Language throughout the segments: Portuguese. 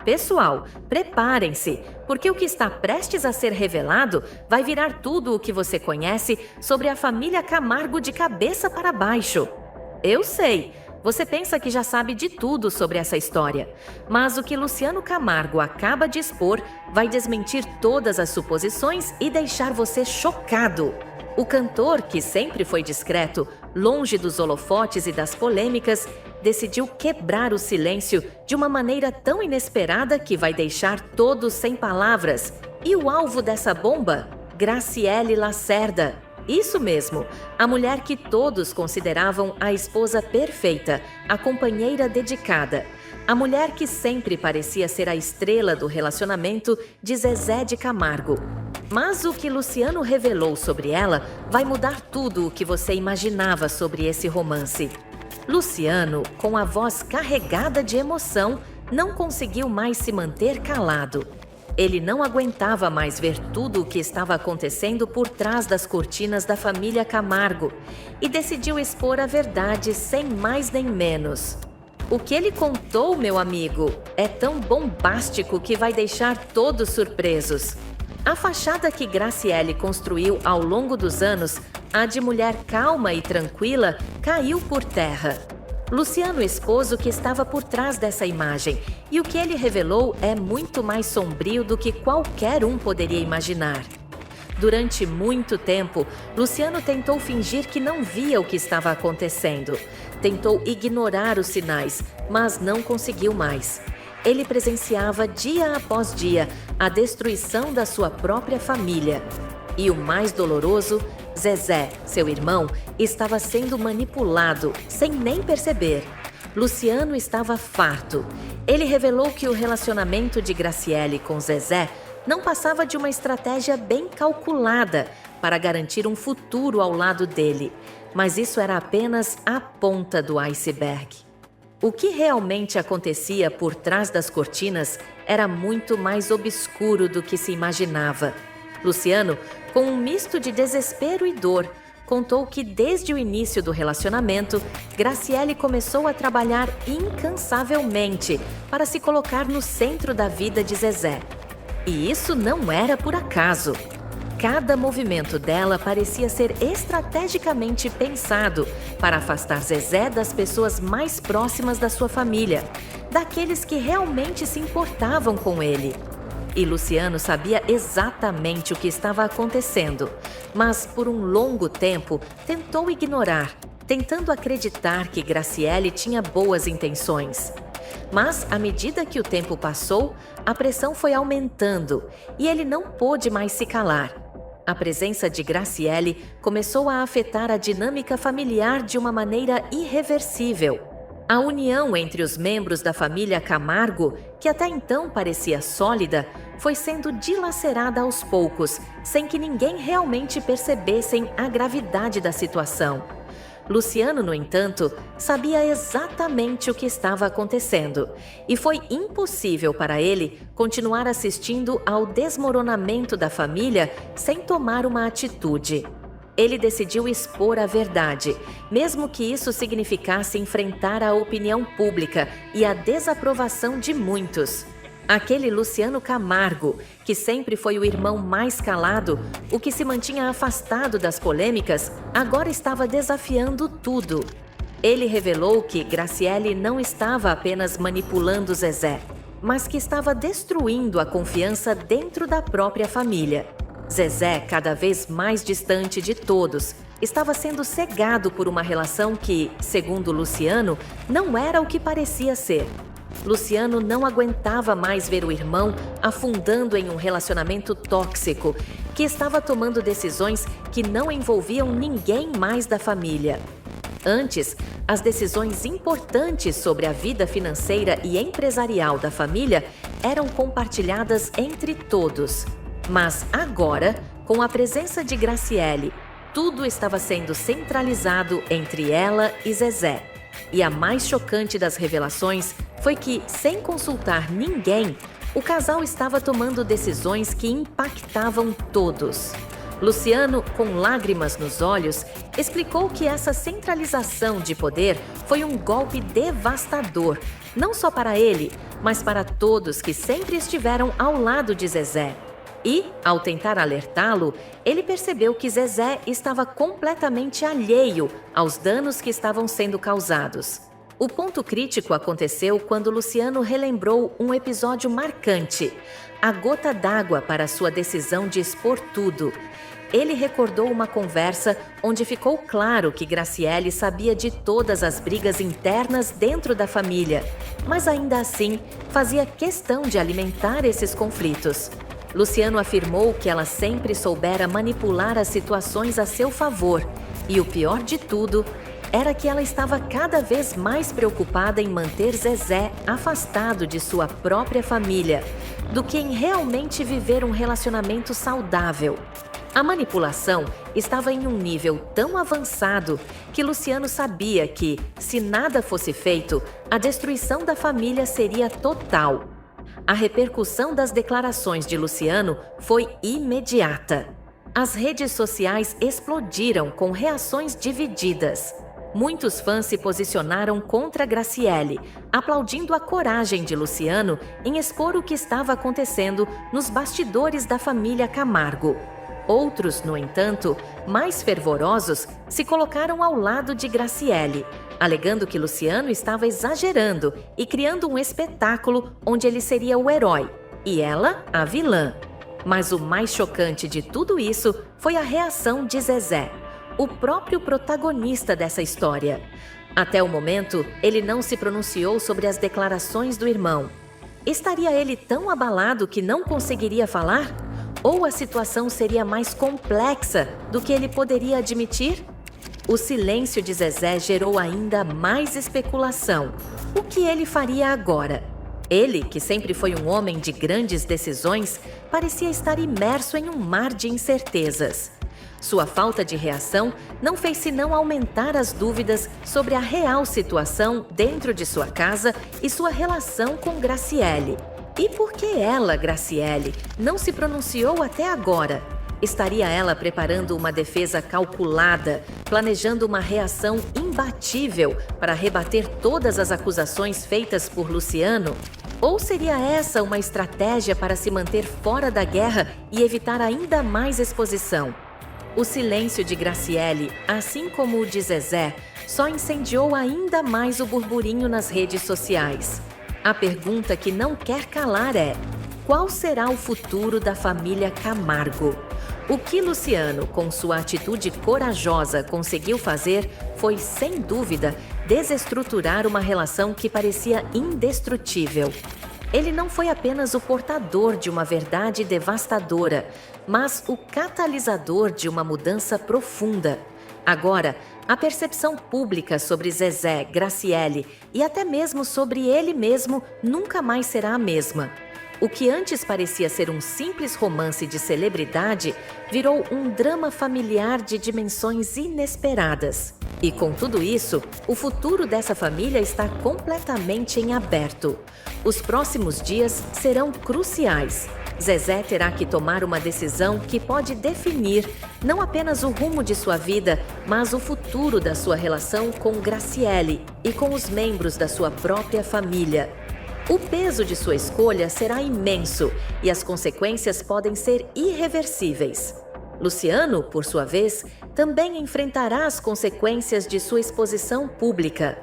Pessoal, preparem-se, porque o que está prestes a ser revelado vai virar tudo o que você conhece sobre a família Camargo de cabeça para baixo. Eu sei, você pensa que já sabe de tudo sobre essa história, mas o que Luciano Camargo acaba de expor vai desmentir todas as suposições e deixar você chocado. O cantor, que sempre foi discreto, longe dos holofotes e das polêmicas, decidiu quebrar o silêncio de uma maneira tão inesperada que vai deixar todos sem palavras. E o alvo dessa bomba? Graciele Lacerda. Isso mesmo, a mulher que todos consideravam a esposa perfeita, a companheira dedicada. A mulher que sempre parecia ser a estrela do relacionamento de Zezé de Camargo. Mas o que Luciano revelou sobre ela vai mudar tudo o que você imaginava sobre esse romance. Luciano, com a voz carregada de emoção, não conseguiu mais se manter calado. Ele não aguentava mais ver tudo o que estava acontecendo por trás das cortinas da família Camargo e decidiu expor a verdade sem mais nem menos. O que ele contou, meu amigo, é tão bombástico que vai deixar todos surpresos. A fachada que Graciele construiu ao longo dos anos, a de mulher calma e tranquila, caiu por terra. Luciano expôs o que estava por trás dessa imagem, e o que ele revelou é muito mais sombrio do que qualquer um poderia imaginar. Durante muito tempo, Luciano tentou fingir que não via o que estava acontecendo. Tentou ignorar os sinais, mas não conseguiu mais. Ele presenciava dia após dia a destruição da sua própria família. E o mais doloroso, Zezé, seu irmão, estava sendo manipulado, sem nem perceber. Luciano estava farto. Ele revelou que o relacionamento de Graciele com Zezé não passava de uma estratégia bem calculada para garantir um futuro ao lado dele. Mas isso era apenas a ponta do iceberg. O que realmente acontecia por trás das cortinas era muito mais obscuro do que se imaginava. Luciano, com um misto de desespero e dor, contou que desde o início do relacionamento, Graciele começou a trabalhar incansavelmente para se colocar no centro da vida de Zezé. E isso não era por acaso. Cada movimento dela parecia ser estrategicamente pensado para afastar Zezé das pessoas mais próximas da sua família, daqueles que realmente se importavam com ele. E Luciano sabia exatamente o que estava acontecendo, mas por um longo tempo tentou ignorar, tentando acreditar que Graciele tinha boas intenções. Mas, à medida que o tempo passou, a pressão foi aumentando e ele não pôde mais se calar. A presença de Graciele começou a afetar a dinâmica familiar de uma maneira irreversível. A união entre os membros da família Camargo, que até então parecia sólida, foi sendo dilacerada aos poucos, sem que ninguém realmente percebesse a gravidade da situação. Luciano, no entanto, sabia exatamente o que estava acontecendo, e foi impossível para ele continuar assistindo ao desmoronamento da família sem tomar uma atitude. Ele decidiu expor a verdade, mesmo que isso significasse enfrentar a opinião pública e a desaprovação de muitos. Aquele Luciano Camargo, que sempre foi o irmão mais calado, o que se mantinha afastado das polêmicas, agora estava desafiando tudo. Ele revelou que Graciele não estava apenas manipulando Zezé, mas que estava destruindo a confiança dentro da própria família. Zezé, cada vez mais distante de todos, estava sendo cegado por uma relação que, segundo Luciano, não era o que parecia ser. Luciano não aguentava mais ver o irmão afundando em um relacionamento tóxico, que estava tomando decisões que não envolviam ninguém mais da família. Antes, as decisões importantes sobre a vida financeira e empresarial da família eram compartilhadas entre todos. Mas agora, com a presença de Graciele, tudo estava sendo centralizado entre ela e Zezé. E a mais chocante das revelações foi que, sem consultar ninguém, o casal estava tomando decisões que impactavam todos. Luciano, com lágrimas nos olhos, explicou que essa centralização de poder foi um golpe devastador, não só para ele, mas para todos que sempre estiveram ao lado de Zezé. E, ao tentar alertá-lo, ele percebeu que Zezé estava completamente alheio aos danos que estavam sendo causados. O ponto crítico aconteceu quando Luciano relembrou um episódio marcante, a gota d'água para sua decisão de expor tudo. Ele recordou uma conversa onde ficou claro que Graciele sabia de todas as brigas internas dentro da família, mas ainda assim fazia questão de alimentar esses conflitos. Luciano afirmou que ela sempre soubera manipular as situações a seu favor, e o pior de tudo era que ela estava cada vez mais preocupada em manter Zezé afastado de sua própria família, do que em realmente viver um relacionamento saudável. A manipulação estava em um nível tão avançado que Luciano sabia que, se nada fosse feito, a destruição da família seria total. A repercussão das declarações de Luciano foi imediata. As redes sociais explodiram com reações divididas. Muitos fãs se posicionaram contra Graciele, aplaudindo a coragem de Luciano em expor o que estava acontecendo nos bastidores da família Camargo. Outros, no entanto, mais fervorosos, se colocaram ao lado de Graciele, alegando que Luciano estava exagerando e criando um espetáculo onde ele seria o herói e ela a vilã. Mas o mais chocante de tudo isso foi a reação de Zezé, o próprio protagonista dessa história. Até o momento, ele não se pronunciou sobre as declarações do irmão. Estaria ele tão abalado que não conseguiria falar? Ou a situação seria mais complexa do que ele poderia admitir? O silêncio de Zezé gerou ainda mais especulação. O que ele faria agora? Ele, que sempre foi um homem de grandes decisões, parecia estar imerso em um mar de incertezas. Sua falta de reação não fez senão aumentar as dúvidas sobre a real situação dentro de sua casa e sua relação com Graciele. E por que ela, Graciele, não se pronunciou até agora? Estaria ela preparando uma defesa calculada, planejando uma reação imbatível para rebater todas as acusações feitas por Luciano? Ou seria essa uma estratégia para se manter fora da guerra e evitar ainda mais exposição? O silêncio de Graciele, assim como o de Zezé, só incendiou ainda mais o burburinho nas redes sociais. A pergunta que não quer calar é: qual será o futuro da família Camargo? O que Luciano, com sua atitude corajosa, conseguiu fazer foi, sem dúvida, desestruturar uma relação que parecia indestrutível. Ele não foi apenas o portador de uma verdade devastadora, mas o catalisador de uma mudança profunda. Agora, a percepção pública sobre Zezé, Graciele e até mesmo sobre ele mesmo nunca mais será a mesma. O que antes parecia ser um simples romance de celebridade virou um drama familiar de dimensões inesperadas. E com tudo isso, o futuro dessa família está completamente em aberto. Os próximos dias serão cruciais. Zezé terá que tomar uma decisão que pode definir não apenas o rumo de sua vida, mas o futuro da sua relação com Graciele e com os membros da sua própria família. O peso de sua escolha será imenso e as consequências podem ser irreversíveis. Luciano, por sua vez, também enfrentará as consequências de sua exposição pública.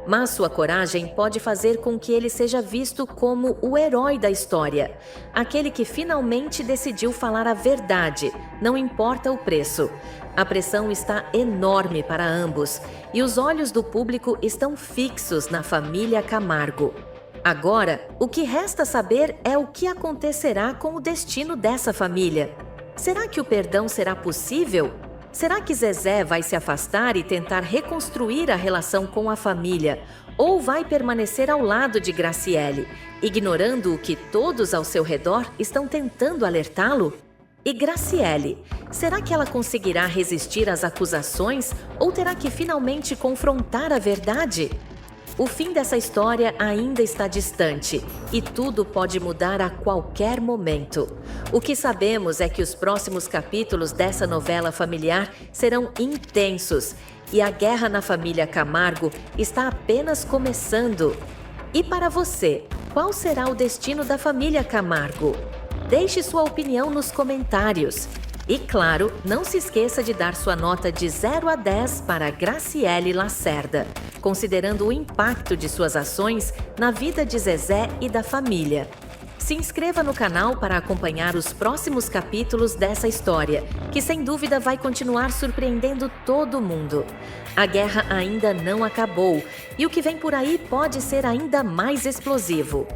Mas sua coragem pode fazer com que ele seja visto como o herói da história, aquele que finalmente decidiu falar a verdade, não importa o preço. A pressão está enorme para ambos e os olhos do público estão fixos na família Camargo. Agora, o que resta saber é o que acontecerá com o destino dessa família. Será que o perdão será possível? Será que Zezé vai se afastar e tentar reconstruir a relação com a família? Ou vai permanecer ao lado de Graciele, ignorando o que todos ao seu redor estão tentando alertá-lo? E Graciele, será que ela conseguirá resistir às acusações ou terá que finalmente confrontar a verdade? O fim dessa história ainda está distante e tudo pode mudar a qualquer momento. O que sabemos é que os próximos capítulos dessa novela familiar serão intensos e a guerra na família Camargo está apenas começando. E para você, Qual será o destino da família Camargo? Deixe sua opinião nos comentários. E claro, não se esqueça de dar sua nota de 0 a 10 para Graciele Lacerda, considerando o impacto de suas ações na vida de Zezé e da família. Se inscreva no canal para acompanhar os próximos capítulos dessa história, que sem dúvida vai continuar surpreendendo todo mundo. A guerra ainda não acabou e o que vem por aí pode ser ainda mais explosivo.